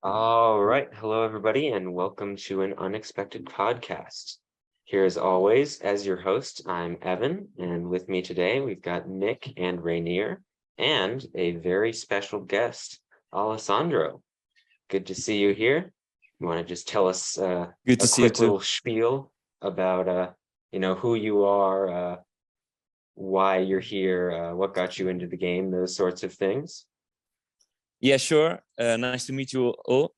All right. Hello, everybody, and welcome to an unexpected podcast. Here, as always, as your host, I'm Evan, and with me today, we've got Nick and Rainier, and a very special guest, Alessandro. Good to see you here. You want to just tell us Good a to see you quick too. little spiel about, who you are, why you're here, what got you into the game, those sorts of things? Yeah, sure. Nice to meet you all.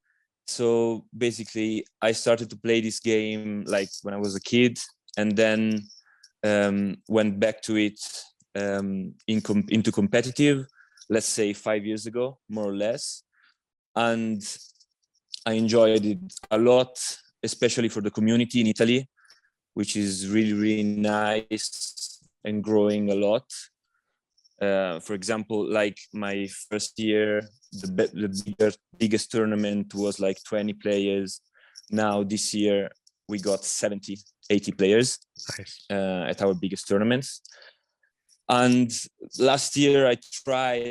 So basically, I started to play this game like when I was a kid, and then went back to it into competitive, let's say 5 years ago, more or less. And I enjoyed it a lot, especially for the community in Italy, which is really, really nice and growing a lot. For example, like my first year, the biggest tournament was like 20 players. Now this year we got 70, 80 players. Nice. At our biggest tournaments. And last year I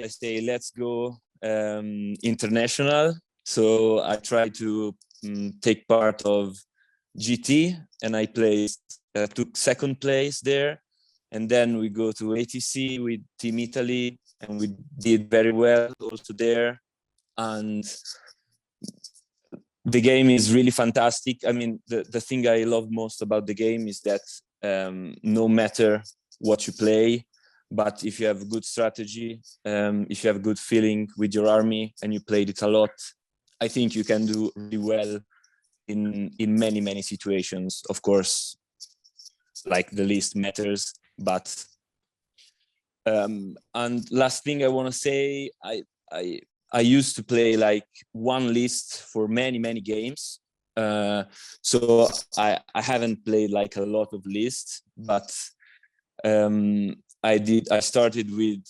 say, let's go international. So I tried to take part of GT, and I took second place there. And then we go to ATC with Team Italy, and we did very well also there. And the game is really fantastic. I mean, the thing I love most about the game is that no matter what you play, but if you have good strategy, if you have good feeling with your army and you played it a lot, I think you can do really well in many, many situations. Of course, like the list matters, but and last thing I want to say, I used to play like one list for many, many games. So I haven't played like a lot of lists, but I started with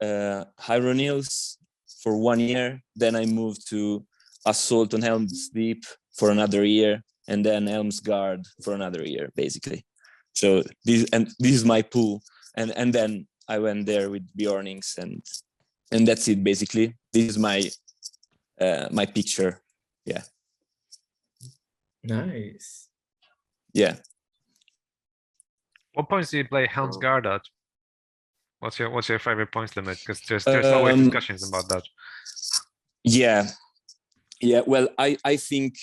Hyrule for 1 year. Then I moved to Assault on Helm's Deep for another year, and then Helm's Guard for another year, basically. So this is my pool, and then I went there with Bjornings, and that's it basically. This is my my picture. Yeah. Nice. Yeah. What points do you play Helm's Guard at? What's your favorite points limit? Because there's always discussions about that. Yeah. Well, I think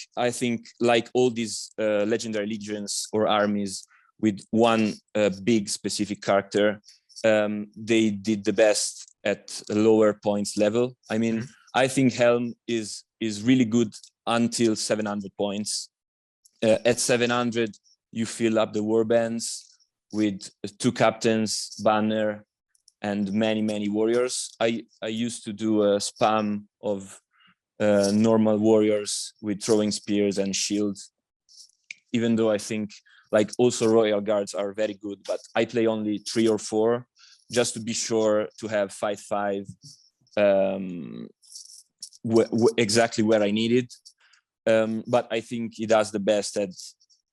like all these legendary legions or armies with one big specific character, they did the best at a lower points level. I mean, I think Helm is really good until 700 points. At 700, you fill up the warbands with 2 captains, banner, and many, many warriors. I used to do a spam of normal warriors with throwing spears and shields, even though I think like also royal guards are very good, but I play only 3 or 4 just to be sure to have 5/5 exactly where I need it. But I think he does the best at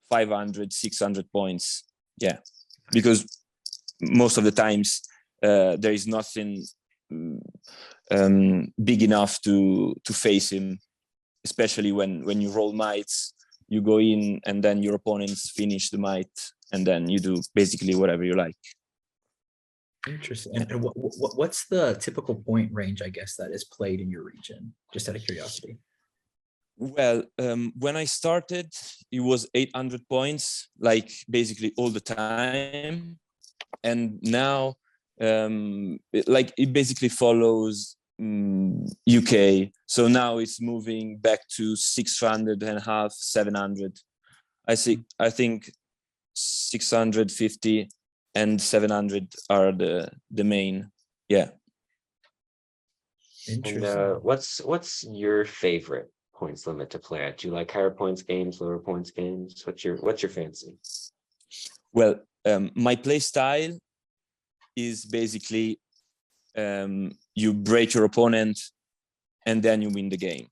500, 600 points. Yeah, because most of the times there is nothing big enough to face him, especially when you roll mites, you go in and then your opponents finish the might, and then you do basically whatever you like. Interesting. And what's the typical point range, I guess, that is played in your region? Just out of curiosity. Well, when I started, it was 800 points, like basically all the time. And now, it basically follows UK. So now it's moving back to 600 and a half, 700. I think 650 and 700 are the main. Yeah. Interesting. And what's your favorite points limit to play at? Do you like higher points games, lower points games? What's your fancy? Well, my play style is basically you break your opponent and then you win the game.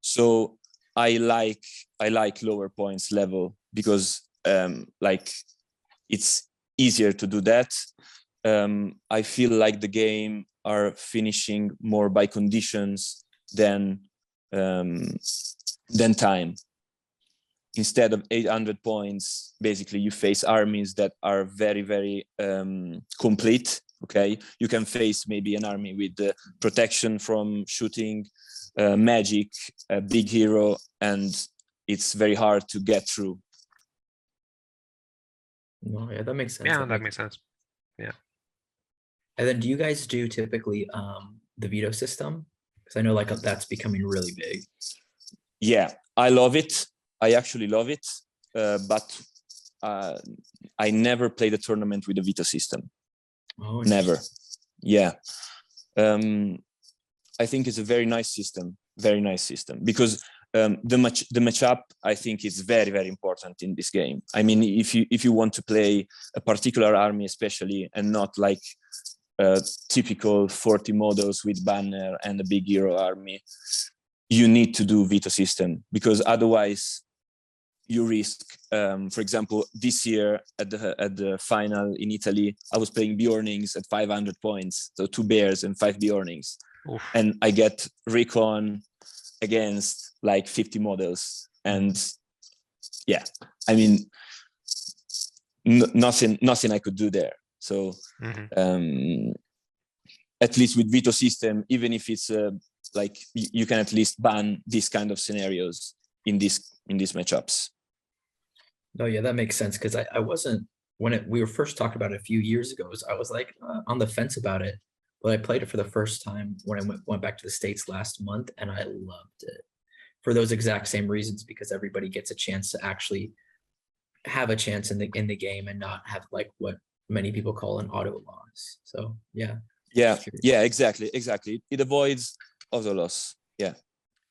So I like lower points level because like it's easier to do that. I feel like the game are finishing more by conditions than than time. Instead of 800 points, basically you face armies that are very, very complete. Okay, you can face maybe an army with protection from shooting, magic, a big hero, and it's very hard to get through. No, yeah, that makes sense. Yeah, that makes sense. Yeah. And then do you guys do typically the veto system? Because I know like that's becoming really big. Yeah, I love it. I actually love it, but I never played a tournament with a veto system. Oh, Never. Yeah. I think it's a very nice system, because the matchup, I think, is very, very important in this game. I mean, if you want to play a particular army, especially, and not like typical 40 models with banner and a big hero army, you need to do veto system, because otherwise you risk, for example, this year at the final in Italy, I was playing Bjornings at 500 points, so 2 bears and 5 Bjornings. Oof. And I get recon against like 50 models, and yeah, I mean, nothing I could do there. So at least with veto system, even if it's like you can at least ban these kind of scenarios in these matchups. No, yeah, that makes sense, because I wasn't, when we were first talking about it a few years ago, I was like on the fence about it, but I played it for the first time when I went back to the States last month, and I loved it for those exact same reasons, because everybody gets a chance to actually have a chance in the game and not have like what many people call an auto loss. So yeah. Yeah, exactly. It avoids auto loss.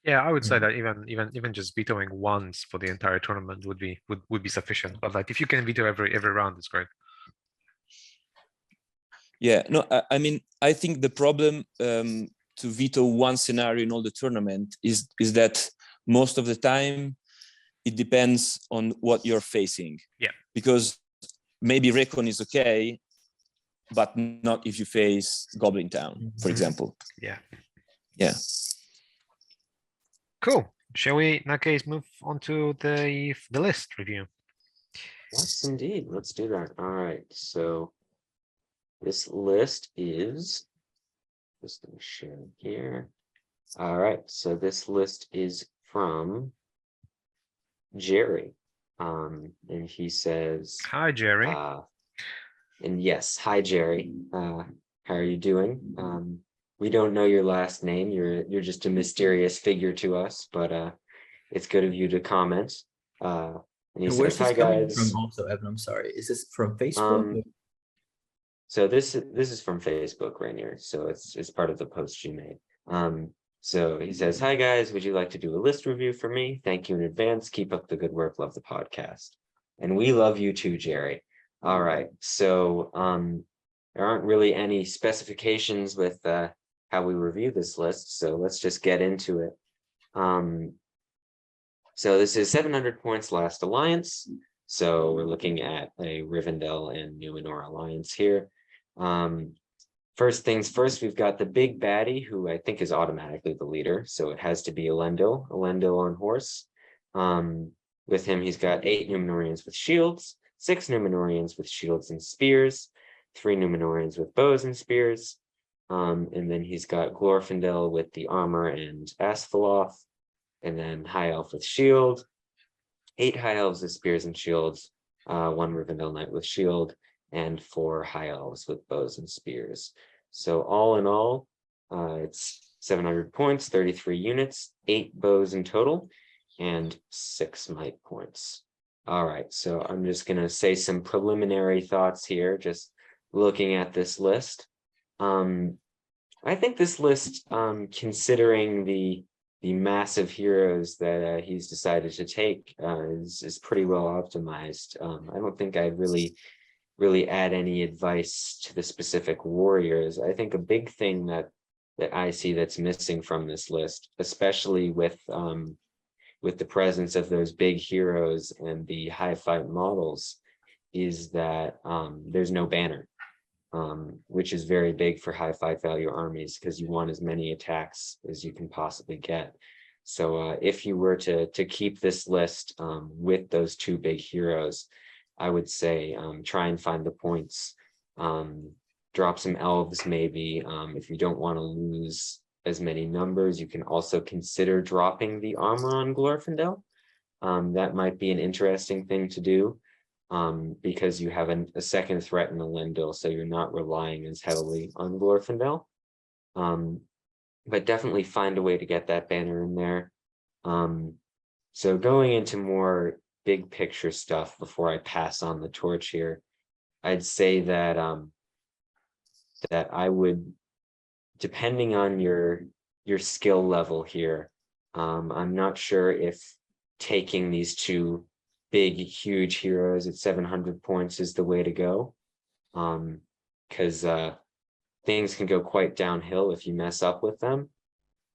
Yeah, I would say that even just vetoing once for the entire tournament would be sufficient. But like if you can veto every round, it's great. Yeah, no, I mean, I think the problem to veto one scenario in all the tournament is that most of the time it depends on what you're facing. Yeah. Because maybe Recon is okay, but not if you face Goblin Town, for example. Yeah. Yeah. Cool. Shall we, in that case, move on to the list review? Yes, indeed. Let's do that. All right. So this list is just going to share here. All right. So this list is from Jerry. And he says, "Hi, Jerry." And yes, hi, Jerry. How are you doing? We don't know your last name. You're just a mysterious figure to us, but it's good of you to comment. And he And says, where's this "Hi coming guys." from also, Evan? I'm sorry. Is this from Facebook? So this is from Facebook, Rainier. So it's part of the post you made. So he says, "Hi guys, would you like to do a list review for me? Thank you in advance. Keep up the good work. Love the podcast." And we love you too, Jerry. All right. So there aren't really any specifications with how we review this list. So let's just get into it. So this is 700 points last alliance. So we're looking at a Rivendell and Numenor alliance here. First things first, we've got the big baddie, who I think is automatically the leader. So it has to be Elendil on horse. With him, he's got 8 Numenorians with shields, 6 Numenorians with shields and spears, 3 Numenorians with bows and spears. And then he's got Glorfindel with the armor and Asphalloth, and then High Elf with shield, 8 High Elves with spears and shields, 1 Rivendell Knight with shield, and 4 High Elves with bows and spears. So all in all, it's 700 points, 33 units, 8 bows in total, and 6 might points. All right, so I'm just going to say some preliminary thoughts here, just looking at this list. I think this list, considering the massive heroes that he's decided to take, is pretty well optimized. I don't think I'd really add any advice to the specific warriors. I think a big thing that I see that's missing from this list, especially with the presence of those big heroes and the high fight models, is that there's no banner, which is very big for high fight value armies, because you want as many attacks as you can possibly get. So if you were to keep this list with those two big heroes, I would say try and find the points. Drop some elves maybe. If you don't want to lose as many numbers, you can also consider dropping the armor on Glorfindel. That might be an interesting thing to do, because you have a second threat in Elendil, so you're not relying as heavily on Glorfindel. But definitely find a way to get that banner in there. So going into more big picture stuff before I pass on the torch here, I'd say that that I would, depending on your skill level here, I'm not sure if taking these two big, huge heroes at 700 points is the way to go. Because things can go quite downhill if you mess up with them.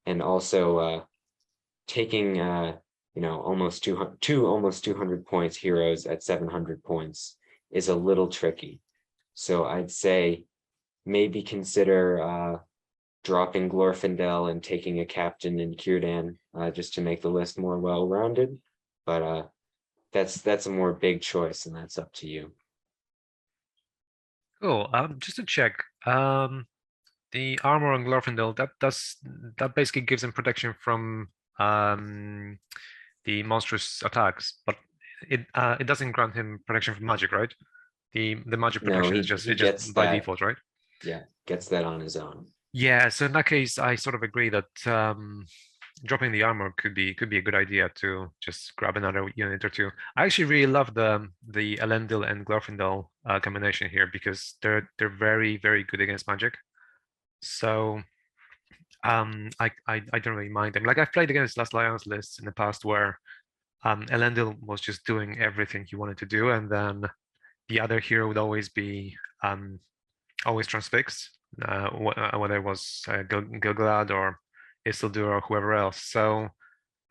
And also taking almost 200 points heroes at 700 points is a little tricky. So I'd say maybe consider dropping Glorfindel and taking a captain in Círdan, just to make the list more well-rounded. But that's a more big choice, and that's up to you. Cool. Just to check, the armor on Glorfindel, that basically gives him protection from the monstrous attacks, but it doesn't grant him protection from magic, right? The magic No, protection he is just gets by that. default, right? Yeah, gets that on his own. Yeah, so in that case, I sort of agree that dropping the armor could be a good idea to just grab another unit or two. I actually really love the Elendil and Glorfindel combination here, because they're very, very good against magic. So I don't really mind them. Like, I've played against Last Lions lists in the past where Elendil was just doing everything he wanted to do, and then the other hero would always be always transfixed, whether it was Gilgalad or Isildur or whoever else. So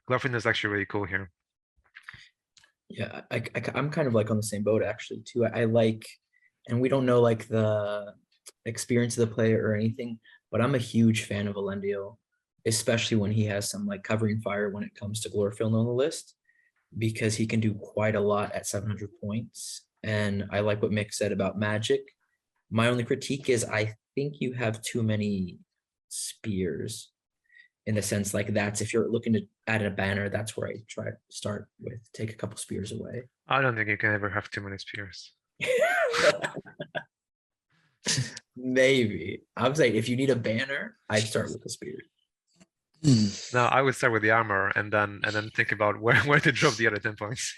Glorfindel is actually really cool here. Yeah, I'm kind of like on the same boat actually too. I like, and we don't know like the experience of the player or anything, but I'm a huge fan of Elendil, especially when he has some like covering fire when it comes to Glorfindel on the list, because he can do quite a lot at 700 points. And I like what Mick said about magic. My only critique is I think you have too many spears, in the sense like that's, if you're looking to add a banner, that's where I try to start with, take a couple spears away. I don't think you can ever have too many spears. Maybe. I'm saying if you need a banner, I'd start with the spear. No, I would start with the armor and then think about where to drop the other 10 points.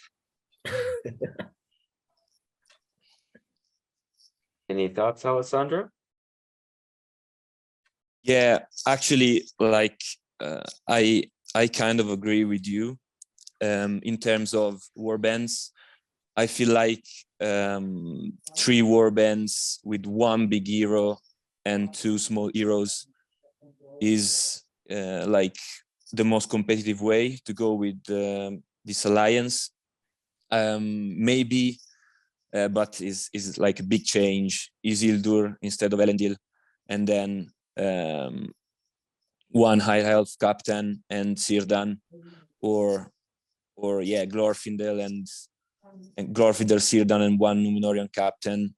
Any thoughts, Alessandro? Yeah, actually, like I kind of agree with you. In terms of warbands, I feel like 3 warbands with 1 big hero and 2 small heroes is like the most competitive way to go with this alliance. Maybe, but is like a big change. Isildur instead of Elendil, and then 1 high health captain and Círdan, or yeah, Glorfindel and Glorfindel, Círdan, and 1 Númenórean captain.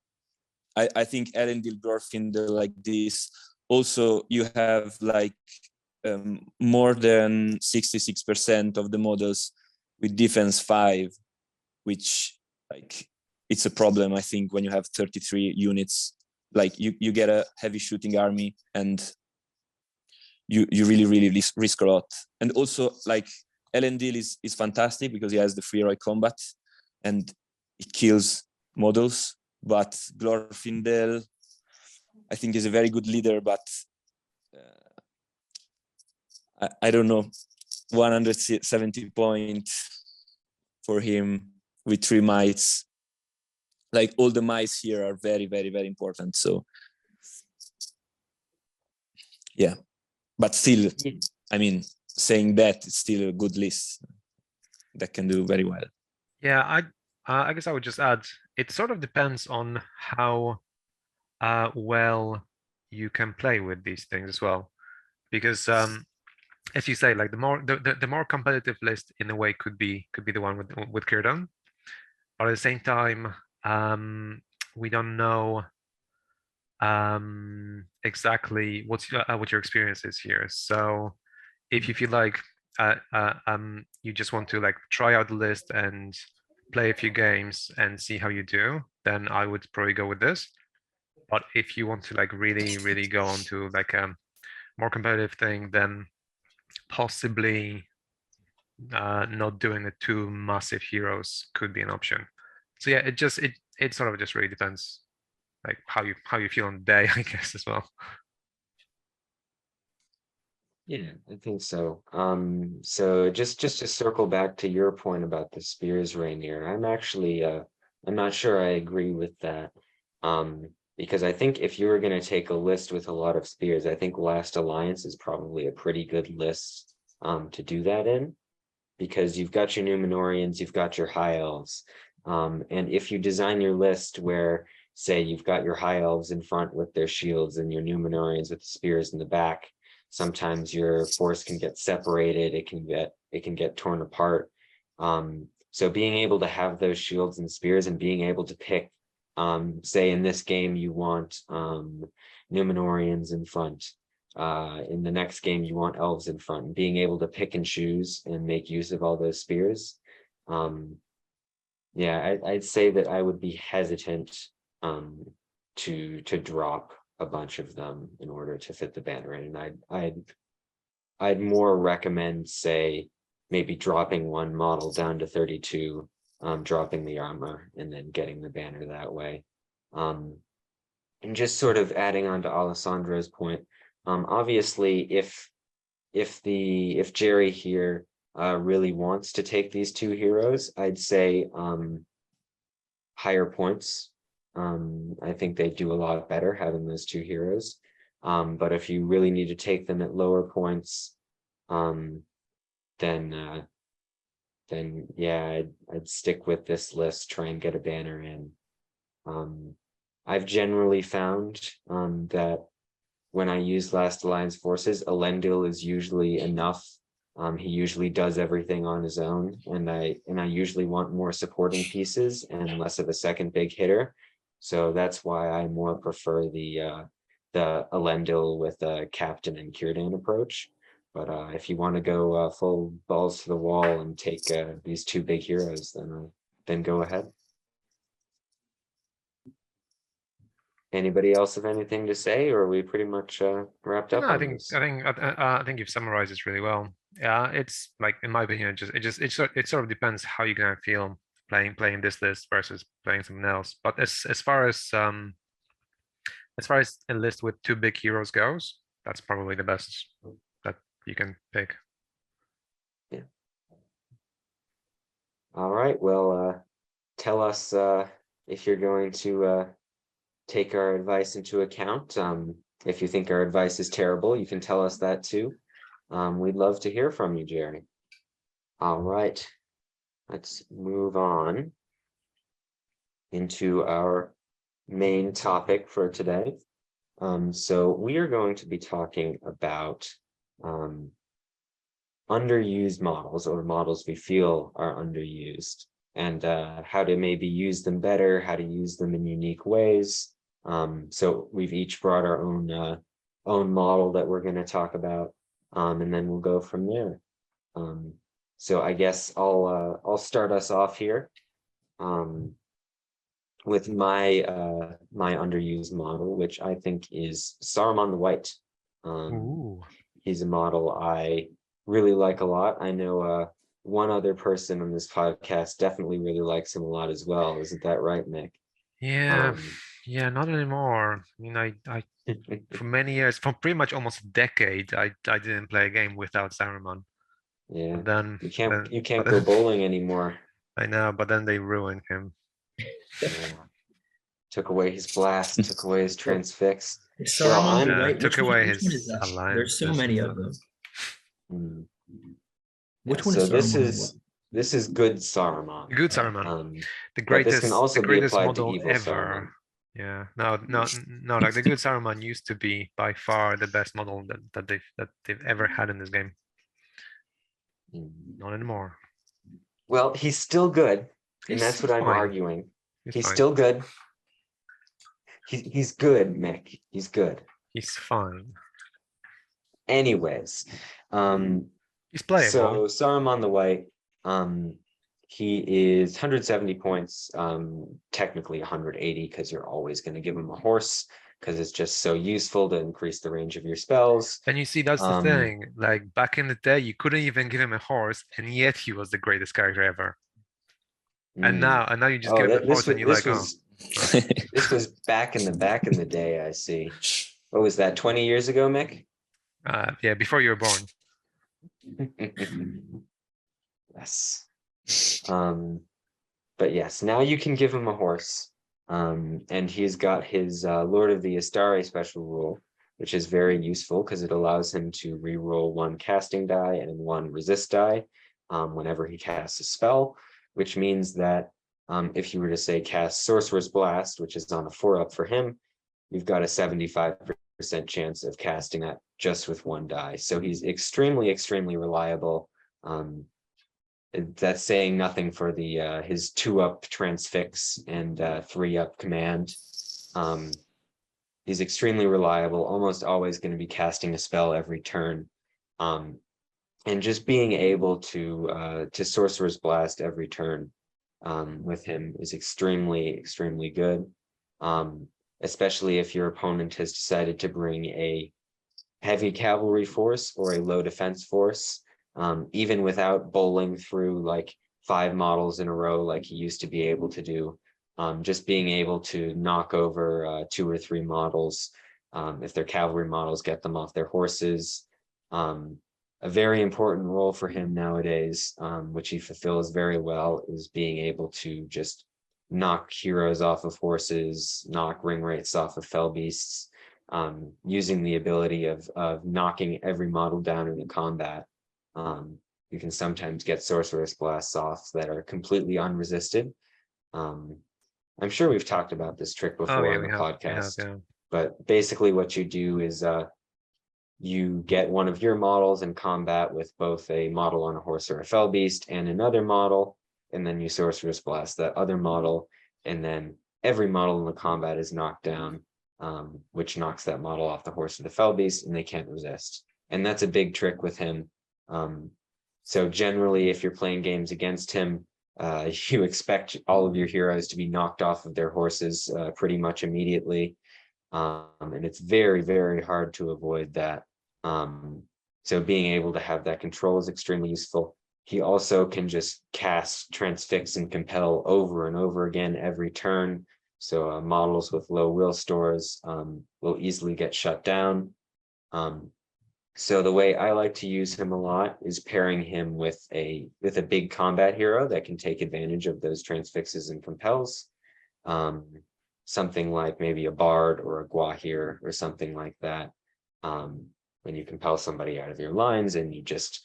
I think Elendil, Glorfindel like this. Also, you have like more than 66% of the models with defense 5, which like it's a problem, I think, when you have 33 units. Like you get a heavy shooting army and you really risk a lot. And also like Elendil is fantastic because he has the free heroic combat and he kills models, but Glorfindel I think is a very good leader, but I don't know, 170 points for him with 3 mites. Like all the mice here are very important. So yeah, but still, I mean, saying that, it's still a good list that can do very well. Yeah, I guess I would just add, it sort of depends on how well you can play with these things as well, because as you say, like the more competitive list in a way could be the one with Kirdan, but at the same time, we don't know exactly what your experience is here. So if you feel like you just want to like try out the list and play a few games and see how you do, then I would probably go with this. But if you want to like really go on to like a more competitive thing, then possibly not doing the two massive heroes could be an option. So yeah, it sort of just really depends, like how you feel on the day, I guess, as well. Yeah, I think so. So just to circle back to your point about the spears, Rainier, I'm actually I'm not sure I agree with that. Because I think if you were going to take a list with a lot of spears, I think Last Alliance is probably a pretty good list to do that in, because you've got your Numenorians, you've got your High Elves. And if you design your list where, say, you've got your High Elves in front with their shields and your Numenorians with the spears in the back, sometimes your force can get separated, it can get torn apart. So being able to have those shields and spears and being able to pick, say in this game you want Numenorians in front, in the next game you want elves in front, and being able to pick and choose and make use of all those spears. Yeah, I'd say that I would be hesitant to drop a bunch of them in order to fit the banner in. And I'd more recommend, say, maybe dropping one model down to 32, dropping the armor and then getting the banner that way. And just sort of adding on to Alessandro's point, obviously if Jerry here really wants to take these two heroes, I'd say higher points. I think they do a lot better having those two heroes. But if you really need to take them at lower points, then yeah, I'd stick with this list, try and get a banner in. I've generally found that when I use Last Alliance forces, Elendil is usually enough. He usually does everything on his own, and I usually want more supporting pieces and less of a second big hitter. So that's why I more prefer the Elendil with a captain and Círdan approach. But if you want to go full balls to the wall and take these two big heroes, then go ahead. Anybody else have anything to say, or are we pretty much wrapped up No, on this? I think you've summarized this really well. Yeah, it's like, in my opinion, it sort of depends how you're gonna feel playing this list versus playing something else. But as far as a list with two big heroes goes, that's probably the best that you can pick. Yeah. All right. Well, tell us if you're going to take our advice into account. If you think our advice is terrible, you can tell us that too. We'd love to hear from you, Jerry. All right. Let's move on into our main topic for today. So we are going to be talking about underused models, or models we feel are underused, and how to maybe use them better, how to use them in unique ways. So we've each brought our own model that we're going to talk about, and then we'll go from there. So I guess I'll start us off here with my my underused model, which I think is Saruman the White. Ooh. He's a model I really like a lot. I know one other person on this podcast definitely really likes him a lot as well. Isn't that right, Nick? Yeah, yeah, not anymore. I mean, I for many years, for pretty much almost a decade, I didn't play a game without Saruman. Yeah, But then you can't but go bowling anymore. I know, but then they ruined him. Yeah. Took away his blast, took away his transfix. Saruman the I'm White. Took Which away which one is his that? alliance. There's so many of them. Yeah, Which one so is Saruman? this is good Saruman. Good Saruman. But this can also The be greatest applied to model evil ever. Saruman. Yeah, no, like the good Saruman used to be by far the best model that they've ever had in this game. Not anymore. Well, he's still good, and that's what I'm fine. arguing. He's fine. still good. He's good, Mick. He's good. He's fine. Anyways, He's playable. so Saruman the White, he is 170 points, technically 180 because you're always going to give him a horse because it's just so useful to increase the range of your spells. And you see, that's the thing. Like back in the day, you couldn't even give him a horse, and yet he was the greatest character ever. And now you just give him a horse, and you're like, oh. This was back in the day. I see. What was that? 20 years ago, Mick? Yeah, before you were born. Yes. But yes, now you can give him a horse. And he's got his Lord of the Astari special rule, which is very useful because it allows him to re-roll 1 casting die and 1 resist die whenever he casts a spell, which means that if you were to say cast Sorcerer's Blast, which is on a 4-up for him, you've got a 75% chance of casting that just with 1 die. So he's extremely, extremely reliable. That's saying nothing for the his 2-up transfix and 3-up command. He's extremely reliable, almost always going to be casting a spell every turn. And just being able to Sorcerer's Blast every turn with him is extremely, extremely good. Especially if your opponent has decided to bring a heavy cavalry force or a low defense force, even without bowling through like 5 models in a row like he used to be able to do. Just being able to knock over 2 or 3 models, if they're cavalry models, get them off their horses. A very important role for him nowadays, which he fulfills very well, is being able to just knock heroes off of horses, knock ring rates off of fell beasts, using the ability of knocking every model down in the combat. You can sometimes get Sorcerer's Blasts off that are completely unresisted. I'm sure we've talked about this trick before on the podcast, but basically what you do is you get one of your models in combat with both a model on a horse or a fell beast and another model, and then you Sorcerer's Blast that other model, and then every model in the combat is knocked down, which knocks that model off the horse or the fell beast, and they can't resist. And that's a big trick with him. So generally, if you're playing games against him, you expect all of your heroes to be knocked off of their horses pretty much immediately. And it's very, very hard to avoid that. So being able to have that control is extremely useful. He also can just cast Transfix and Compel over and over again every turn. So models with low will stores will easily get shut down. So the way I like to use him a lot is pairing him with a big combat hero that can take advantage of those Transfixes and Compels. Something like maybe a Bard or a Gwahir or something like that. When you compel somebody out of your lines and you just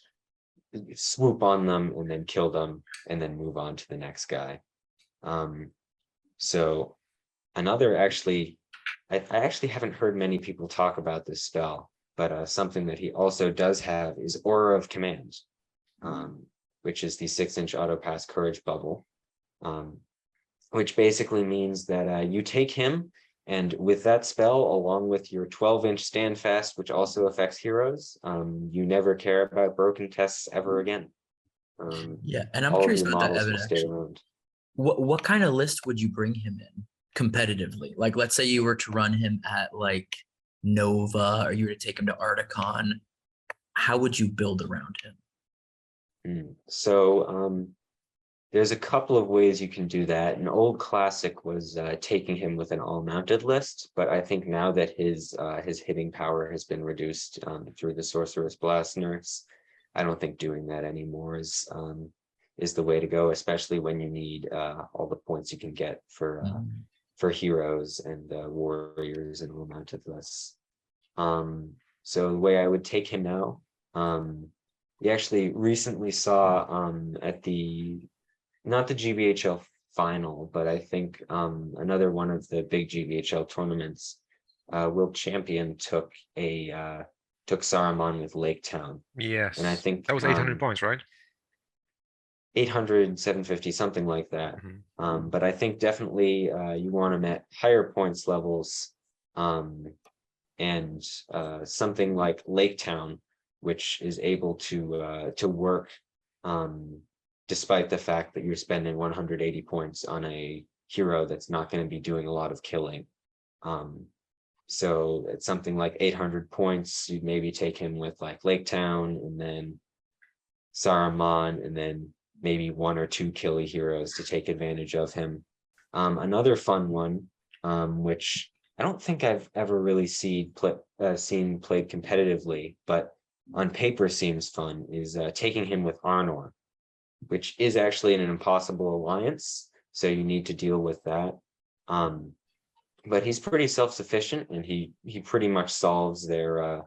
swoop on them and then kill them and then move on to the next guy. So another I actually haven't heard many people talk about this spell, but something that he also does have is Aura of Command, which is the 6-inch auto pass courage bubble, which basically means that you take him, and with that spell, along with your 12-inch stand fast, which also affects heroes, you never care about broken tests ever again. Yeah, and I'm curious about that, Evan. Actually, what kind of list would you bring him in competitively? Like, let's say you were to run him at like Nova, or you were to take him to Articon. How would you build around him? So there's a couple of ways you can do that. An old classic was taking him with an all-mounted list, but I think now that his hitting power has been reduced through the Sorcerer's Blast nerfs, I don't think doing that anymore is the way to go, especially when you need all the points you can get for heroes and warriors and all-mounted lists. So the way I would take him now, we actually recently saw at not the GBHL final, but I think another one of the big GBHL tournaments, World Champion took Saruman with Lake Town. Yes, and I think that was 800 points, right? 800, 750, something like that. Mhm. But I think definitely you want him at higher points levels, and something like Lake Town, which is able to work despite the fact that you're spending 180 points on a hero that's not going to be doing a lot of killing. So it's something like 800 points. You'd maybe take him with like Lake Town and then Saruman, and then maybe 1 or 2 killy heroes to take advantage of him. Another fun one, which I don't think I've ever really seen played competitively, but on paper seems fun, is taking him with Arnor, which is actually an impossible alliance, so you need to deal with that. But he's pretty self-sufficient, and he pretty much solves their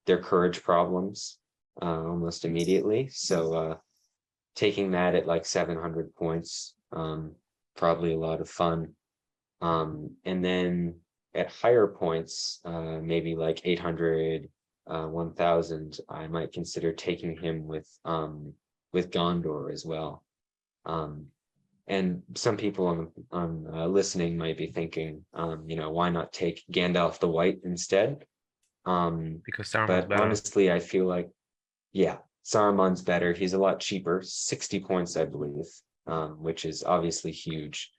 courage problems almost immediately. So taking that at like 700 points, probably a lot of fun. And then at higher points, maybe like 800, 1000, I might consider taking him with Gondor as well. And some people on listening might be thinking, why not take Gandalf the White instead? Because Saruman's But better. honestly, I feel like, yeah, Saruman's better. He's a lot cheaper, 60 points, I believe, which is obviously huge.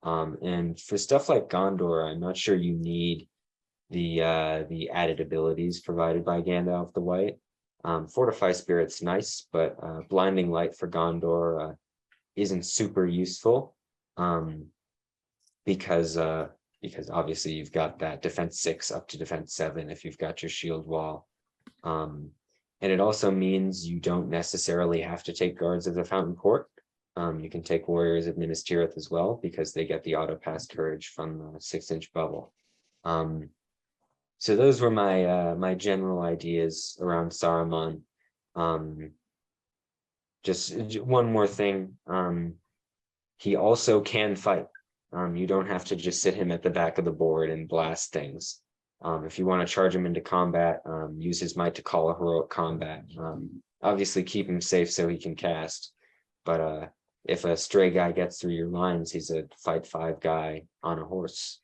And for stuff like Gondor, I'm not sure you need the added abilities provided by Gandalf the White. Fortify Spirit's nice, but Blinding Light for Gondor isn't super useful, because obviously you've got that defense 6 up to defense 7 if you've got your shield wall. And it also means you don't necessarily have to take Guards of the Fountain Court. You can take Warriors of Minas Tirith as well, because they get the auto pass courage from the 6-inch bubble. So those were my general ideas around Saruman. Just one more thing. He also can fight. You don't have to just sit him at the back of the board and blast things. If you want to charge him into combat, use his might to call a heroic combat. Obviously keep him safe so he can cast. But if a stray guy gets through your lines, he's a fight 5 guy on a horse.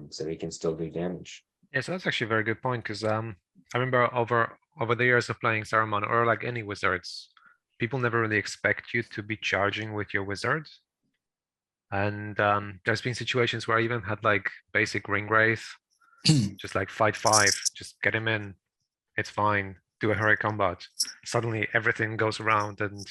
So he can still do damage. Yeah, so that's actually a very good point, because I remember over the years of playing Saruman, or like any wizards, people never really expect you to be charging with your wizard. And there's been situations where I even had like basic ring wraith, just like fight 5, just get him in, it's fine, do a heroic combat. Suddenly everything goes around, and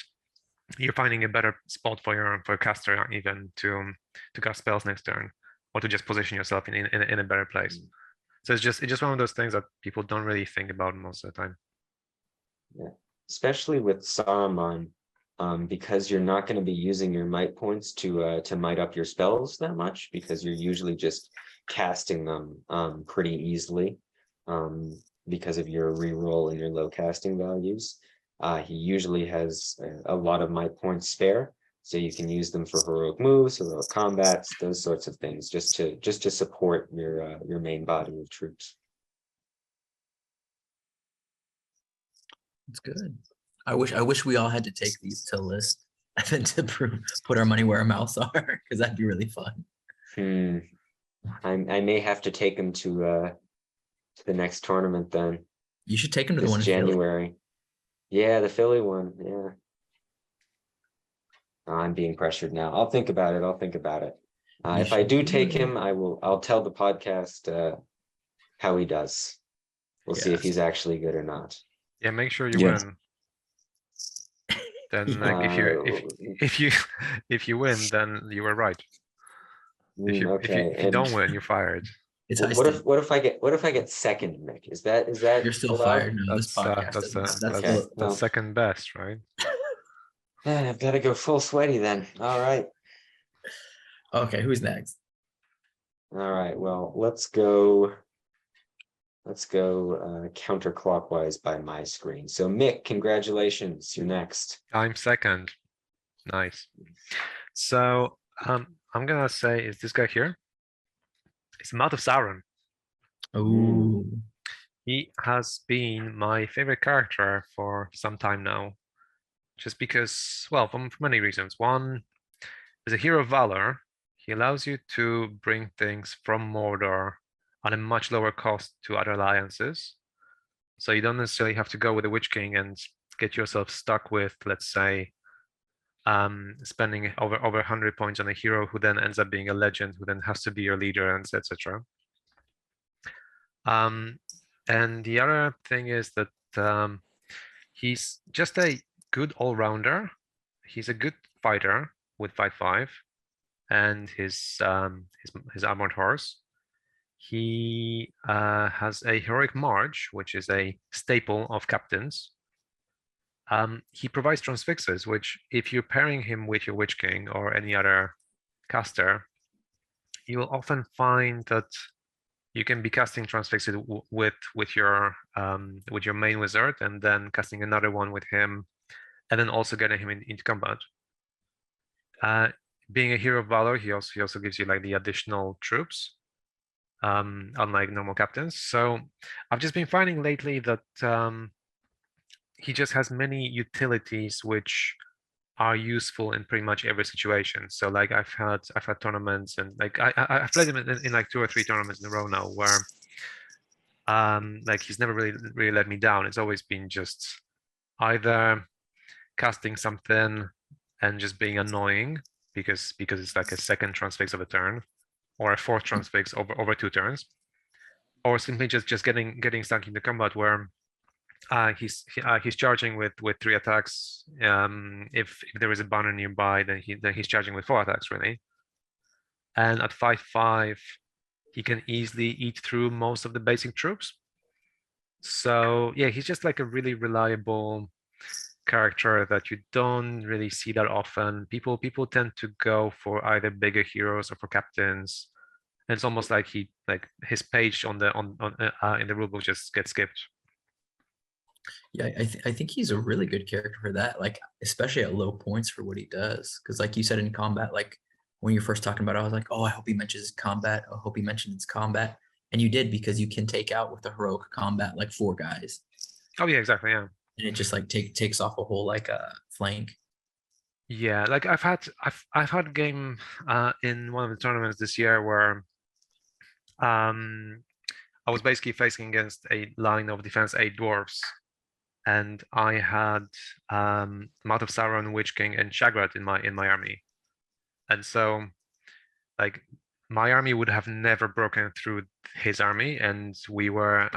you're finding a better spot for your caster even to cast spells next turn, or to just position yourself in a better place. So it's just one of those things that people don't really think about most of the time. Yeah, especially with Saruman, because you're not going to be using your might points to might up your spells that much, because you're usually just casting them pretty easily, because of your reroll and your low casting values. He usually has a lot of might points spare, so you can use them for heroic moves, heroic combats, those sorts of things, just to support your main body of troops. It's good. I wish we all had to take these to list and to put our money where our mouths are, because that'd be really fun. I may have to take him to the next tournament then. You should take him to the one This in Philly. January. Yeah, the Philly one. Yeah. I'm being pressured now. I'll think about it. If I do take him, I'll tell the podcast how he does. We'll see if he's actually good or not. Yeah, make sure you Yes. win. Then like if you win, then you were right. If you don't win, you're fired. It's what if I get second, Nick? Is that You're still allowed? fired. No, this podcast That's doesn't. second best, right? I've got to go full sweaty then. All right. Okay, who's next? All right. Well, let's go counterclockwise by my screen. So Mick, congratulations. You're next. I'm second. Nice. So I'm gonna say, is this guy here? It's Mouth of Sauron. Oh, He has been my favorite character for some time now. just because, well, for many reasons. One, as a hero of valor, he allows you to bring things from Mordor at a much lower cost to other alliances. So you don't necessarily have to go with the Witch King and get yourself stuck with, let's say, spending over 100 points on a hero who then ends up being a legend, who then has to be your leader, and etc. And the other thing is that he's just a good all-rounder. He's a good fighter with fight 5 and his armored horse. He has a heroic march, which is a staple of captains. He provides transfixes, which if you're pairing him with your Witch King or any other caster, you will often find that you can be casting transfixes with your main wizard, and then casting another one with him, and then also getting him into combat. Being a hero of valor, he also gives you like the additional troops, unlike normal captains. So I've just been finding lately that he just has many utilities which are useful in pretty much every situation. So like I've had tournaments, and like I've played him in like 2 or 3 tournaments in a row now, where like he's never really let me down. It's always been just either casting something and just being annoying because it's like a second transfix of a turn, or a fourth transfix over 2 turns, or simply just getting stuck into combat where he's charging with 3 attacks. If there is a banner nearby, then he's charging with 4 attacks really. And at 5/5, he can easily eat through most of the basic troops. So yeah, he's just like a really reliable character that you don't really see that often. People tend to go for either bigger heroes or for captains. And it's almost like his page in the rulebook just gets skipped. Yeah, I think he's a really good character for that, like especially at low points for what he does. Because like you said in combat, like when you're first talking about it, I was like, oh, I hope he mentions combat. I hope he mentions combat. And you did, because you can take out with the heroic combat like 4 guys. Oh yeah, exactly, yeah. And it just like takes off a whole like flank. Yeah, like I've had a game in one of the tournaments this year where I was basically facing against a line of defense 8 dwarves, and I had Mouth of Sauron, Witch King, and Shagrat in my army. And so like my army would have never broken through his army, and we were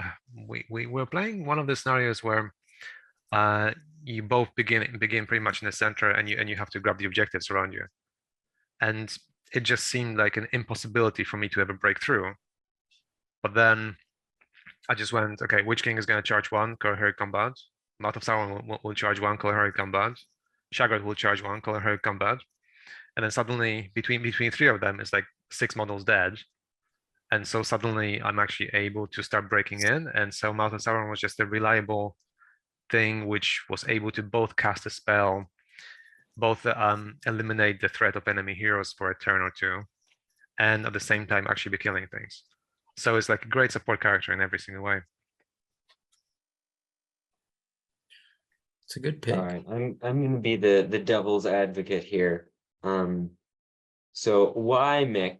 playing one of the scenarios where you both begin pretty much in the center, and you have to grab the objectives around you. And it just seemed like an impossibility for me to ever break through. But then I just went, okay, Witch King is going to charge 1, Heroic Combat. Mouth of Sauron will charge 1, Heroic Combat. Shagrat will charge 1, Heroic Combat. And then suddenly, between 3 of them, it's like 6 models dead. And so suddenly I'm actually able to start breaking in. And so Mouth of Sauron was just a reliable thing which was able to both cast a spell, both eliminate the threat of enemy heroes for a turn or 2, and at the same time actually be killing things. So it's like a great support character in every single way. It's a good pick. All right, I'm gonna be the devil's advocate here. So why, Mick,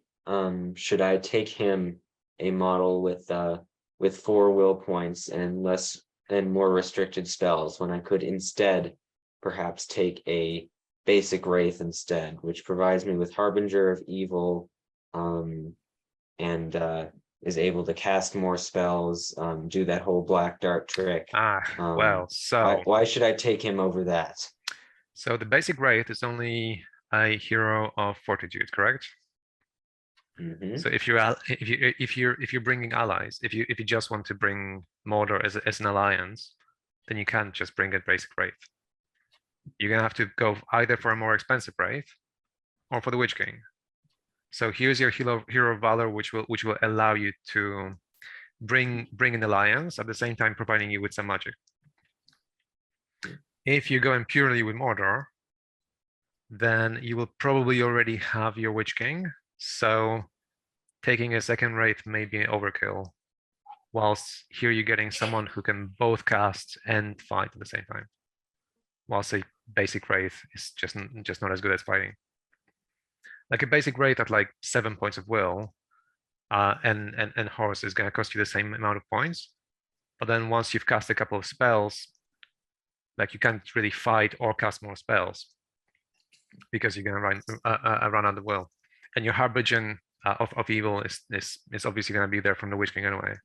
should I take him a model with 4 will points and less and more restricted spells, when I could instead perhaps take a basic Wraith instead, which provides me with Harbinger of Evil, and is able to cast more spells, do that whole black dart trick. Well, so why should I take him over that? So the basic Wraith is only a hero of Fortitude, correct? Mm-hmm. So if you're bringing allies, if you just want to bring Mordor as an alliance, then you can't just bring a basic Wraith. You're gonna have to go either for a more expensive Wraith or for the Witch King. So here's your hero of valor, which will allow you to bring an alliance at the same time providing you with some magic. If you're going purely with Mordor, then you will probably already have your Witch King. So taking a second Wraith may be an overkill, whilst here you're getting someone who can both cast and fight at the same time, whilst a basic Wraith is just not as good as fighting. Like a basic Wraith at like 7 points of will, and Horse is gonna cost you the same amount of points. But then once you've cast a couple of spells, like you can't really fight or cast more spells because you're gonna run out of will, and your Harbinger of Evil is obviously gonna be there from the Witch King anyway.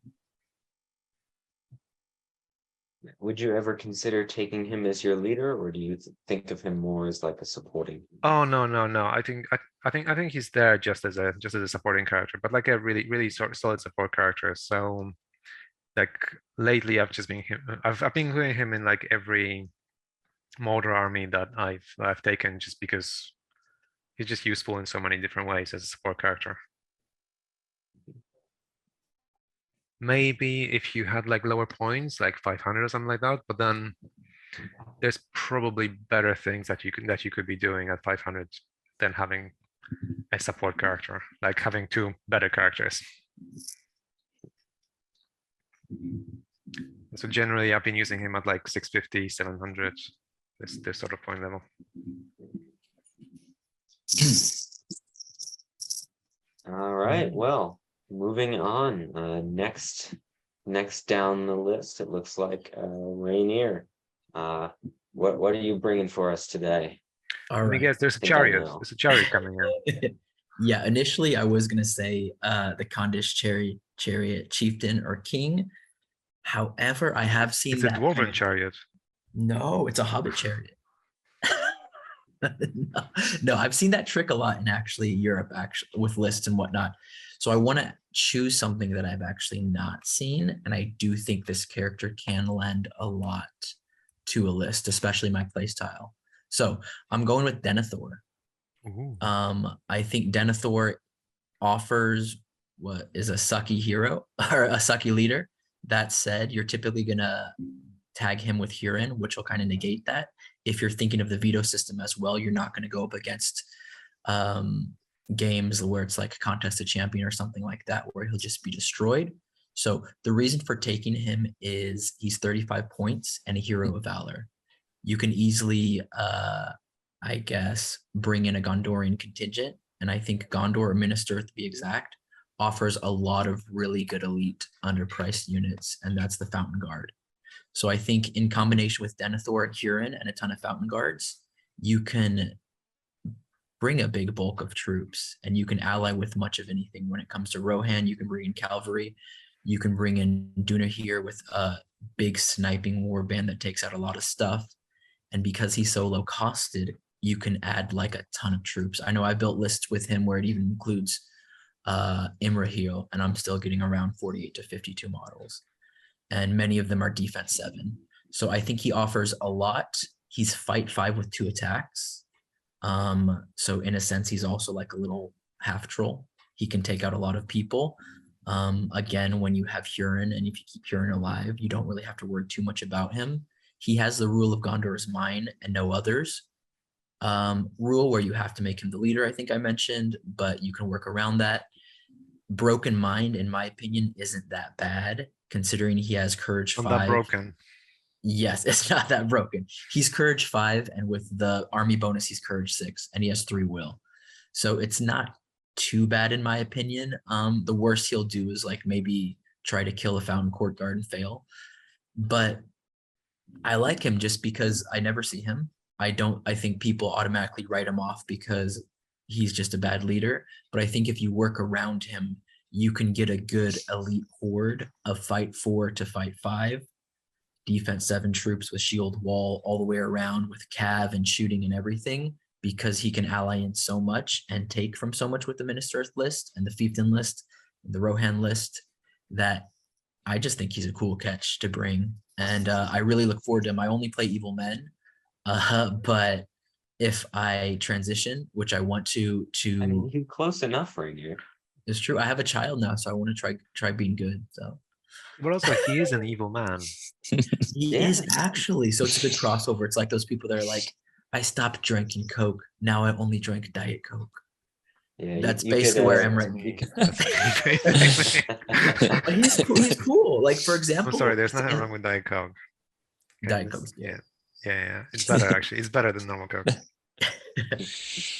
Would you ever consider taking him as your leader, or do you think of him more as like a supporting? Oh no. I think he's there just as a supporting character, but like a really solid support character. So like lately I've been including him in like every Mordor army that I've taken, just because he's just useful in so many different ways as a support character. Maybe if you had like lower points, like 500 or something like that, but then there's probably better things that you could be doing at 500 than having a support character, like having two better characters. So generally I've been using him at like 650, 700, this sort of point level. All right, well, moving on. Next down the list, it looks like Rainier. What are you bringing for us today? All Let me right. guess, there's a think I chariot. know. There's a chariot coming in. Yeah, initially I was gonna say the Kondish chariot chieftain or king. However, I have seen It's a that dwarven chariot. No, it's a hobbit chariot. No, I've seen that trick a lot in actually Europe, actually with lists and whatnot. So I want to choose something that I've actually not seen, and I do think this character can lend a lot to a list, especially my playstyle. So I'm going with Denethor. Ooh. I think Denethor offers what is a sucky hero or a sucky leader. That said, you're typically gonna tag him with Huron, which will kind of negate that. If you're thinking of the veto system as well, you're not going to go up against games where it's like Contest of Champion or something like that, where he'll just be destroyed. So the reason for taking him is he's 35 points and a hero of valor. You can easily, I guess, bring in a Gondorian contingent. And I think Gondor, or Minister to be exact, offers a lot of really good elite underpriced units, and that's the Fountain Guard. So I think in combination with Denethor and Huron and a ton of Fountain Guards, you can bring a big bulk of troops, and you can ally with much of anything. When it comes to Rohan, you can bring in cavalry. You can bring in Dunahir with a big sniping warband that takes out a lot of stuff. And because he's so low costed, you can add like a ton of troops. I know I built lists with him where it even includes Imrahil, and I'm still getting around 48 to 52 models. And many of them are defense 7. So I think he offers a lot. He's fight 5 with 2 attacks. So in a sense, he's also like a little half troll. He can take out a lot of people. Again, when you have Huron, and if you keep Huron alive, you don't really have to worry too much about him. He has the rule of Gondor's Mine and no others. Rule where you have to make him the leader, I think I mentioned, but you can work around that. Broken Mind, in my opinion, isn't that bad, considering he has Courage 5. Not that broken. Yes, it's not that broken. He's Courage 5, and with the army bonus, he's Courage 6, and he has 3 will. So it's not too bad in my opinion. The worst he'll do is like maybe try to kill a Fountain Court Guard and fail. But I like him just because I never see him. I think people automatically write him off because he's just a bad leader. But I think if you work around him, you can get a good elite horde of fight 4 to fight 5, defense 7 troops with shield wall all the way around with cav and shooting and everything, because he can ally in so much and take from so much with the Minister's list and the Fiefdom list and the Rohan list, that I just think he's a cool catch to bring. And I really look forward to him. I only play Evil Men, but if I transition, which I want to I mean, you're close enough, Rainier. It's true. I have a child now, so I want to try being good. So But also, he is an evil man. he is actually. So it's a good crossover. It's like those people that are like, I stopped drinking Coke. Now I only drink Diet Coke. Yeah, That's you basically could, where I'm right now. But he's cool. Like, for example, I'm sorry, there's nothing wrong with Diet Coke. Okay, Diet Coke's good. Yeah, Yeah, it's better actually. It's better than normal Coke.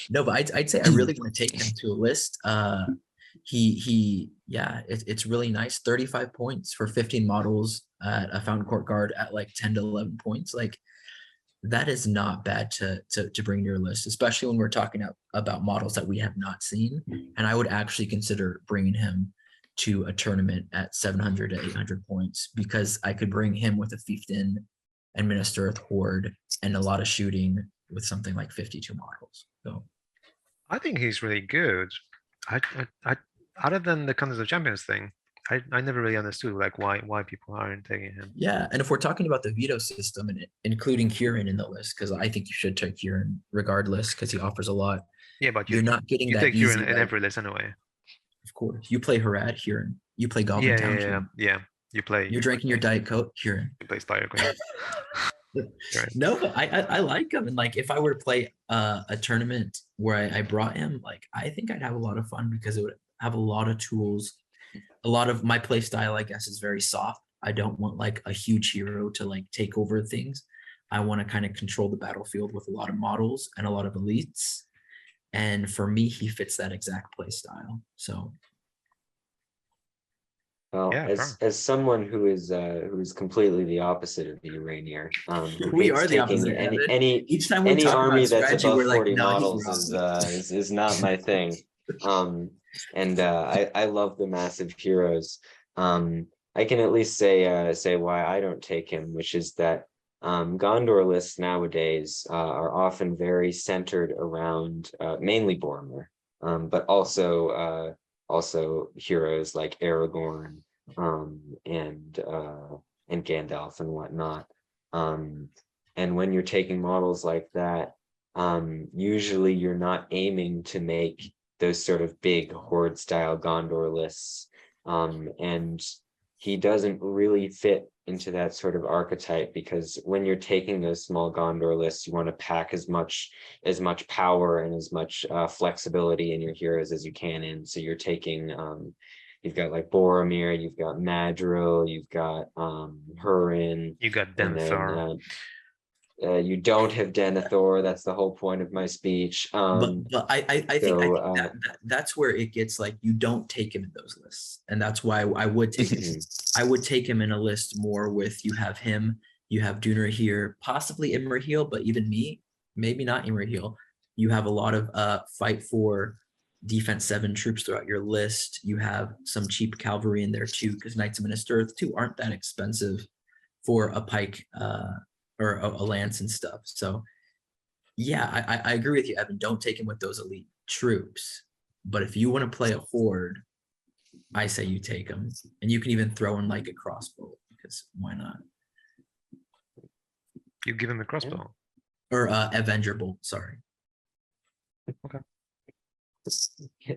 No, but I'd say I really want to take him to a list. Yeah, it's really nice. 35 points for 15 models at a Fountain Court Guard at like 10 to 11 points. Like that is not bad to bring to your list, especially when we're talking about models that we have not seen. And I would actually consider bringing him to a tournament at 700 to 800 points because I could bring him with a Fiefdin and Minister Earth Horde and a lot of shooting with something like 52 models. So I think he's really good. I other than the Contest of Champions thing, I never really understood like why people aren't taking him. yeah, and if we're talking about the veto system and including Kieran in the list, because I think you should take Kieran regardless because he offers a lot. Yeah, but You're not getting you that take easy. Kieran in like, every list anyway. Of course, you play Harad, Kieran. You play Goblin Yeah, Town, yeah, yeah, Kieran. yeah. You play. You're drinking your Diet Coke, Kieran. You play Spire Queen. Right. No, but I like him, and like if I were to play a tournament where I brought him, like I think I'd have a lot of fun because it would have a lot of tools. A lot of my play style, I guess, is very soft. I don't want like a huge hero to like take over things. I want to kind of control the battlefield with a lot of models and a lot of elites. And for me, he fits that exact play style. So Well, Yeah, as someone who's completely the opposite of you, Rainier, who We hates are the taking opposite, Evan. any each time we any talk about army a that's strategy, above we're like, 40 no, he's models wrong. is not my thing. And I love the massive heroes. I can at least say why I don't take him, which is that Gondor lists nowadays are often very centered around mainly Boromir, but also heroes like Aragorn and Gandalf and whatnot. And when you're taking models like that, usually you're not aiming to make those sort of big horde style Gondor lists. And he doesn't really fit into that sort of archetype because when you're taking those small Gondor lists, you want to pack as much power and as much flexibility in your heroes as you can in. So you're taking you've got like Boromir, you've got Madril, you've got Hurin, you got and Denethor. then you don't have Denethor. That's the whole point of my speech. But I think so, that's where it gets like you don't take him in those lists, and that's why I would take him. I would take him in a list more with you have him, you have Duner here, possibly Imrahil, but even me, maybe not Imrahil. You have a lot of fight for defense 7 troops throughout your list. You have some cheap cavalry in there too, because Knights of Minister Earth too aren't that expensive for a pike or a lance and stuff. So yeah, I agree with you, Evan. Don't take him with those elite troops. But if you want to play a horde, I say you take him. And you can even throw in like a crossbow, because why not? You give him a crossbow. Or Avenger Bolt, sorry.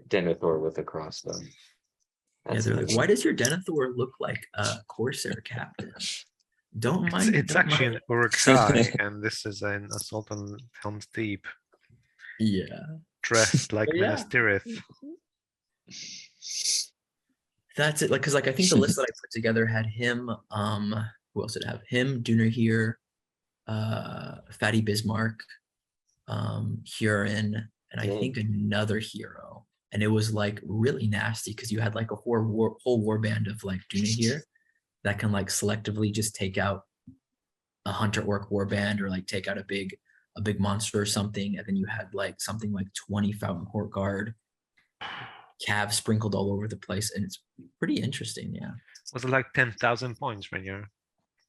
Denethor with a crossbow. Yeah, they're like, why does your Denethor look like a Corsair captain? Don't mind. It's don't actually mind. an Uruk-hai, and this is an assault on Helm's Deep, Yeah. dressed like yeah. Minas Tirith. That's it. Like, cause like I think the list that I put together had him. Who else did it have? Him, Duner here, Fatty Bismarck, Huron, and I think another hero. And it was like really nasty because you had like a whole warband of like Duner here that can like selectively just take out a hunter orc warband or like take out a big monster or something, and then you had like something like 20 Fountain Court Guard calves sprinkled all over the place, and it's pretty interesting. Yeah, Was it like 10,000 points, Rainier?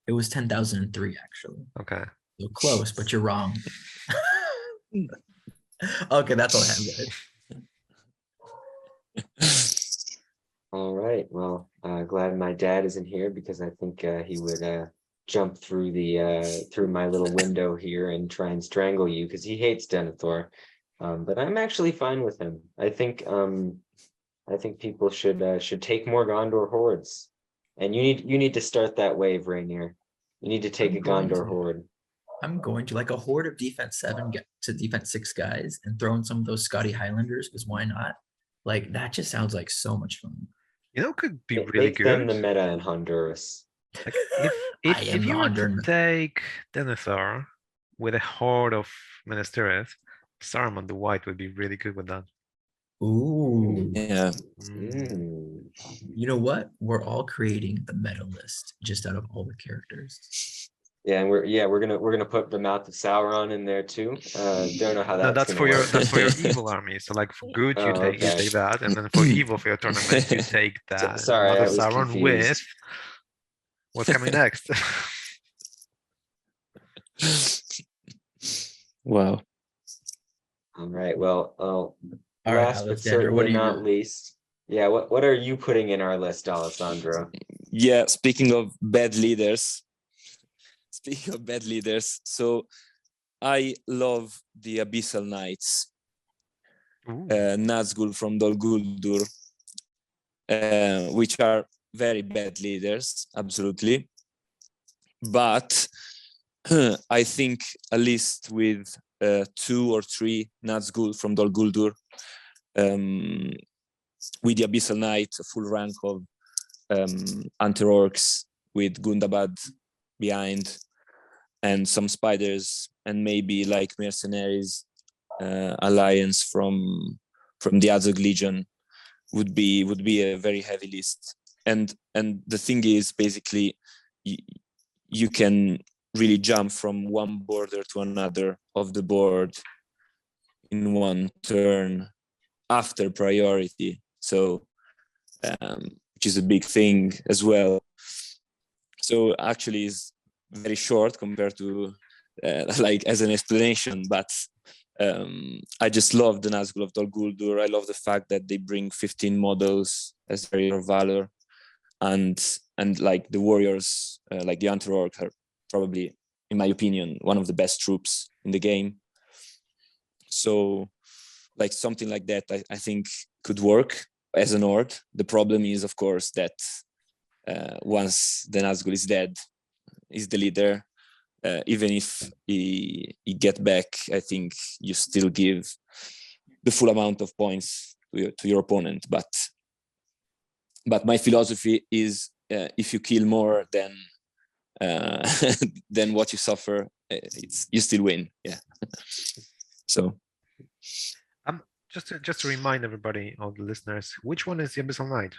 it was 10,003 actually. Okay. So close, but you're wrong. Okay, that's all I have, guys. All right. Well, glad my dad isn't here because I think he would jump through through my little window here and try and strangle you because he hates Denethor. But I'm actually fine with him. I think people should take more Gondor hordes, and you need to start that wave, Rainier. You need to take a Gondor horde. I'm going to like a horde of defense 7 get to defense 6 guys and throw in some of those Scotty Highlanders because why not? Like that just sounds like so much fun. You know, could be really Make good. them the meta in Honduras. Like if you were to take Denethor with a horde of Menesteres, Saruman the White would be really good with that. Ooh. Yeah. Mm. You know what? We're all creating the meta list just out of all the characters. Yeah, and we're gonna put the Mouth of Sauron in there too. Don't know how No, that's that's gonna for your work. evil army. So like for good, you Oh, take okay. that, and then for evil for your tournament, you take that Sorry, Mother I was Sauron confused. with what's coming next. Wow. All right. Well, All right, last but Alexander, what certainly are not you? least, yeah. What are you putting in our list, Alessandro? Yeah, speaking of bad leaders, so I love the Abyssal Knights, Ooh. Nazgul from Dol Guldur, which are very bad leaders, absolutely. But I think at least with 2 or 3 Nazgul from Dol Guldur, with the Abyssal Knight, a full rank of Anti-Orcs with Gundabad behind, and some spiders, and maybe like mercenaries alliance from the Azog Legion would be a very heavy list. And the thing is, basically, you can really jump from one border to another of the board in one turn after priority. So, which is a big thing as well. So actually, it's very short compared to like as an explanation, but I just love the Nazgul of Dol Guldur. I love the fact that they bring 15 models as their valor, and like the warriors, like the Anti-Orc are probably, in my opinion, one of the best troops in the game. So like something like that, I think could work as an Horde. The problem is, of course, that once the Nazgul is dead, is the leader, even if he get back, I think you still give the full amount of points to your opponent. But my philosophy is, if you kill more than than what you suffer, you still win. Yeah. So Just to remind everybody, all the listeners, which one is the Abyssal Knight?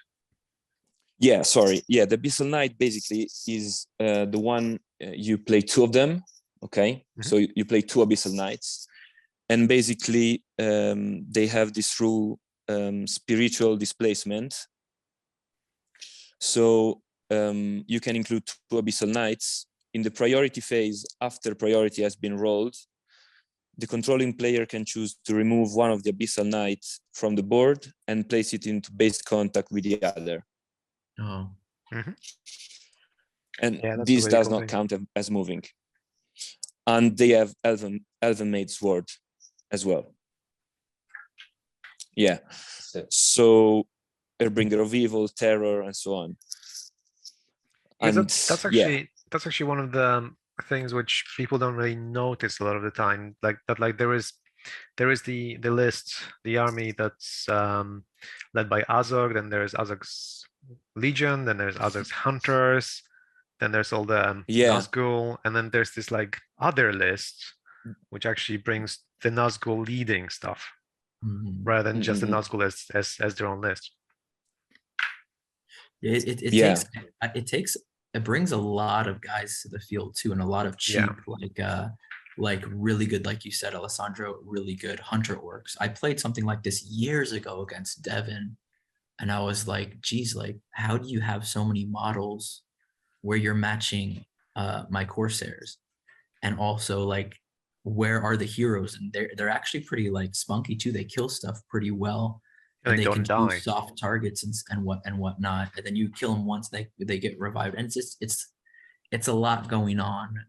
yeah, sorry. Yeah, the Abyssal Knight basically is the one you play 2 of them. Okay, so you play 2 Abyssal Knights, and basically they have this rule, spiritual displacement. So you can include 2 Abyssal Knights in the priority phase. After priority has been rolled, the controlling player can choose to remove one of the Abyssal Knights from the board and place it into base contact with the other. Oh, And Yeah, that's a this really does cool not thing. count as moving. And they have Elven Maid Sword as well. Yeah. So Airbringer of Evil, Terror, and so on. Yeah, And that's actually one of the things which people don't really notice a lot of the time. Like that, like there is the list, the army that's led by Azog, then there's Azog's Legion, then there's Azog's Hunters, then there's all the Nazgul, and then there's this like other list which actually brings the Nazgul leading stuff rather than just the Nazgul as their own list. It brings a lot of guys to the field too, and a lot of cheap, like really good, like you said, Alessandro, really good hunter orcs. I played something like this years ago against Devin, and I was like, geez, like how do you have so many models where you're matching my Corsairs, and also like where are the heroes? And they're actually pretty like spunky too. They kill stuff pretty well. And they can choose soft targets and whatnot, and then you kill them once they get revived, and it's a lot going on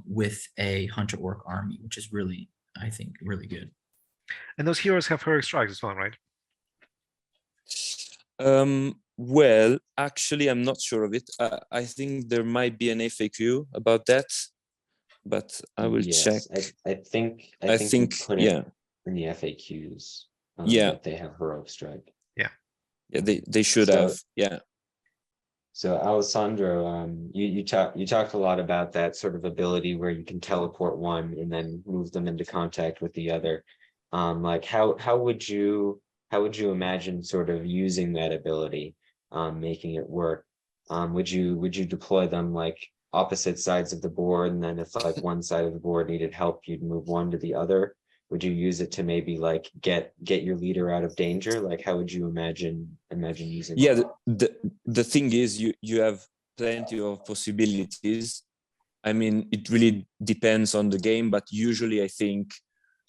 with a hunter orc army, which is really, I think, really good. And those heroes have heroic strikes as well, right? Well, actually, I'm not sure of it. I think there might be an FAQ about that, but I will check. I think put it in the FAQs. That they have heroic strike. Yeah, they should have. Yeah. So Alessandro, you talked a lot about that sort of ability where you can teleport one and then move them into contact with the other. Like how would you imagine sort of using that ability, making it work? Would you deploy them like opposite sides of the board, and then if like one side of the board needed help, you'd move one to the other? Would you use it to maybe like get your leader out of danger? Like how would you imagine using Yeah, it? the thing is you have plenty of possibilities. I mean, it really depends on the game, but usually I think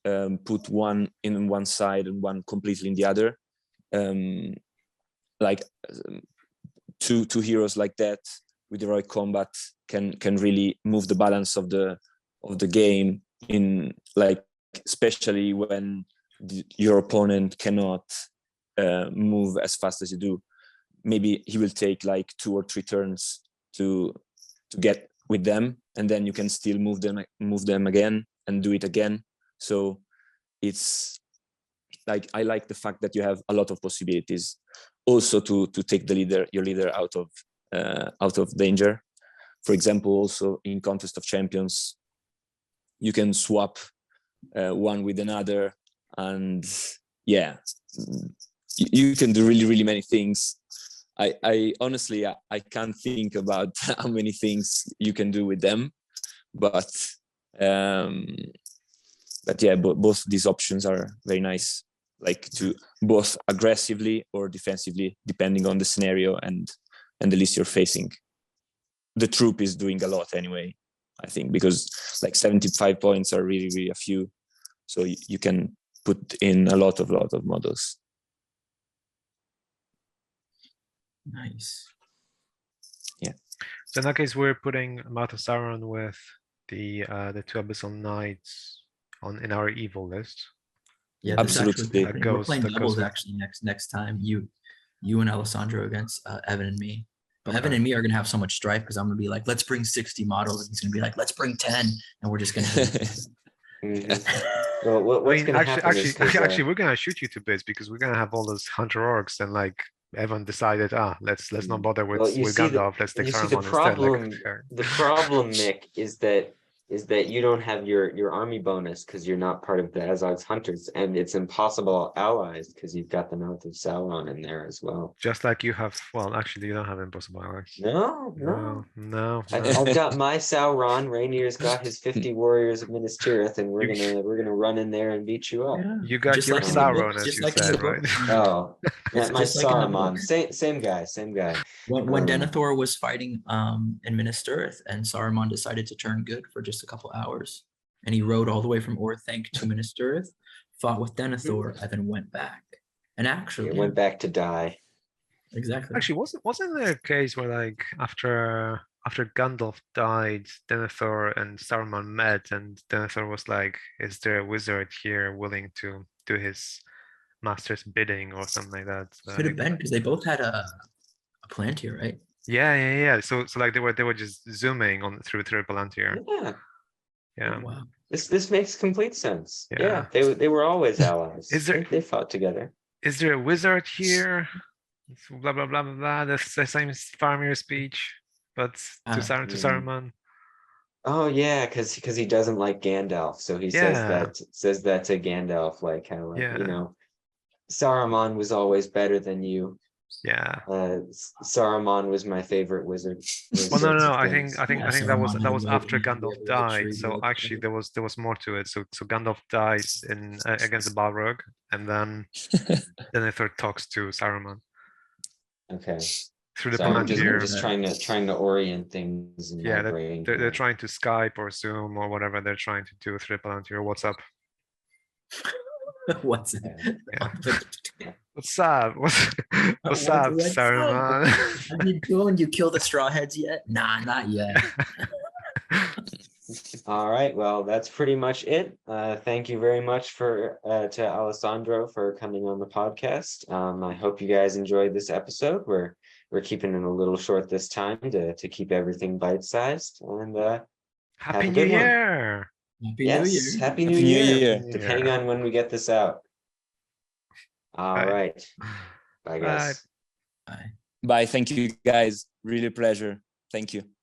put one in one side and one completely in the other. Like two heroes like that with heroic combat can really move the balance of the game, in like, especially when your opponent cannot move as fast as you do. Maybe he will take like 2 or 3 turns to get with them, and then you can still move them again and do it again. So it's like, I like the fact that you have a lot of possibilities also to take your leader out of danger. For example, also in Contest of Champions, you can swap one with another, and yeah, you can do really many things. I honestly I can't think about how many things you can do with them, but yeah, both these options are very nice, like to both aggressively or defensively, depending on the scenario and the list you're facing. The troop is doing a lot anyway, I think, because like 75 points are really a few, so you can put in a lot of models. Nice. Yeah. So in that case, we're putting Mouth of Sauron with the 2 Abyssal Knights in our evil list. Yeah, Absolutely. We're playing doubles actually next time. You and Alessandro against Evan and me. Okay. Evan and me are gonna have so much strife because I'm gonna be like, let's bring 60 models, and he's gonna be like, let's bring 10, and we're just gonna Well, what's gonna happen is actually, we're gonna shoot you to bits because we're gonna have all those hunter orcs, and like Evan decided, let's not bother with Gandalf. Let's take Saruman instead. The problem, Mick, is that you don't have your army bonus because you're not part of the Azog's hunters, and it's impossible allies because you've got the Mouth of Sauron in there as well. Just like you have, well, actually, you don't have impossible allies. No. No. I've got my Sauron. Rainier's got his 50 warriors of Minas Tirith, and we're gonna run in there and beat you up. Yeah. You got Just your like in the book, Sauron, as just you like in the said, book. right? Oh, It's my just like in the book. Saruman. Same guy. When Denethor was fighting in Minas Tirith, and Saruman decided to turn good for just a couple hours, and he rode all the way from Orthanc to Minas Tirith, fought with Denethor, and then went back. And actually, It went back to die. Exactly. Actually, wasn't there a case where like after Gandalf died, Denethor and Saruman met, and Denethor was like, "Is there a wizard here willing to do his master's bidding or something like that?" Could have been because they both had a Palantir, right? Yeah. So like they were just zooming on through Palantir. Yeah. Oh, wow. This makes complete sense. Yeah. They were always allies. They fought together. Is there a wizard here? Blah blah blah blah blah. That's the same Faramir speech, but to Saruman. Oh yeah, because he doesn't like Gandalf, so he says that to Gandalf, like how Saruman was always better than you. Yeah. Saruman was my favorite wizard. Well, no. I think that was after Gandalf died. So actually, there was more to it. So Gandalf dies against the Balrog, and then Denethor talks to Saruman. Okay. Through the Palantir. I'm just trying to orient things in my brain. They're trying to Skype or Zoom or whatever they're trying to do through Palantir. What's up? What's it? Yeah. What's up? What's up, Saruman? How you doing? You kill the straw heads yet? Nah, not yet. All right, well, that's pretty much it. Thank you very much to Alessandro for coming on the podcast. I hope you guys enjoyed this episode. We're keeping it a little short this time to keep everything bite-sized. And Happy New Year! Happy New Year! Depending on when we get this out. All right. Bye, guys. Bye. Thank you, guys. really a pleasure. Thank you.